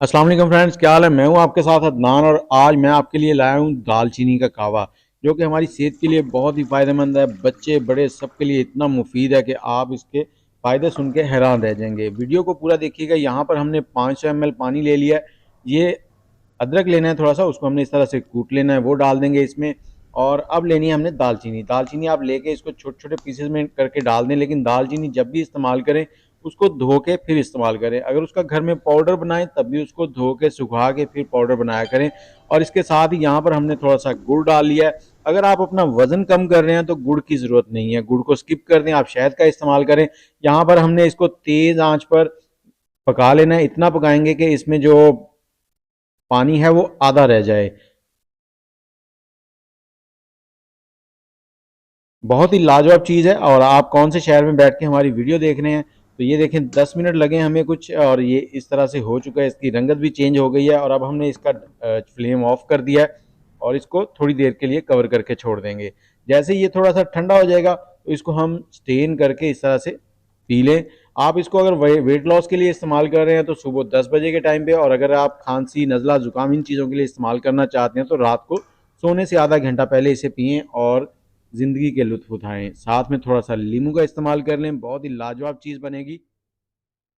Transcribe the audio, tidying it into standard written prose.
अस्सलाम वालेकुम फ्रेंड्स, क्या हाल है। मैं हूं आपके साथ अदनान और आज मैं आपके लिए लाया हूं दालचीनी का कहवा, जो कि हमारी सेहत के लिए बहुत ही फ़ायदेमंद है। बच्चे बड़े सबके लिए इतना मुफीद है कि आप इसके फ़ायदे सुन के हैरान रह जाएंगे। वीडियो को पूरा देखिएगा। यहाँ पर हमने 500 ml पानी ले लिया है। ये अदरक लेना है थोड़ा सा, उसको हमने इस तरह से कूट लेना है, वो डाल देंगे इसमें। और अब लेनी है हमने दालचीनी। दालचीनी आप लेके इसको छोटे छोटे पीसेस में करके डाल दें, लेकिन दालचीनी जब भी इस्तेमाल करें उसको धो के फिर इस्तेमाल करें। अगर उसका घर में पाउडर बनाएं तब भी उसको धो के सुखा के फिर पाउडर बनाया करें। और इसके साथ ही यहाँ पर हमने थोड़ा सा गुड़ डाल लिया है। अगर आप अपना वजन कम कर रहे हैं तो गुड़ की ज़रूरत नहीं है, गुड़ को स्किप कर दें, आप शहद का इस्तेमाल करें। यहाँ पर हमने इसको तेज़ आंच पर पका लेना है। इतना पकाएंगे कि इसमें जो पानी है वो आधा रह जाए। बहुत ही लाजवाब चीज़ है। और आप कौन से शहर में बैठ के हमारी वीडियो देख रहे हैं, तो ये देखें 10 मिनट लगे हमें कुछ, और ये इस तरह से हो चुका है। इसकी रंगत भी चेंज हो गई है। और अब हमने इसका फ्लेम ऑफ कर दिया है और इसको थोड़ी देर के लिए कवर करके छोड़ देंगे। जैसे ये थोड़ा सा ठंडा हो जाएगा तो इसको हम स्टेन करके इस तरह से पी लें। आप इसको अगर वेट लॉस के लिए इस्तेमाल कर रहे हैं तो सुबह 10 बजे के टाइम पे, और अगर आप खांसी नज़ला ज़ुकाम इन चीज़ों के लिए इस्तेमाल करना चाहते हैं तो रात को सोने से आधा घंटा पहले इसे पिएं और ज़िंदगी के लुत्फ़ उठाएं। साथ में थोड़ा सा नींबू का इस्तेमाल कर लें, बहुत ही लाजवाब चीज़ बनेगी।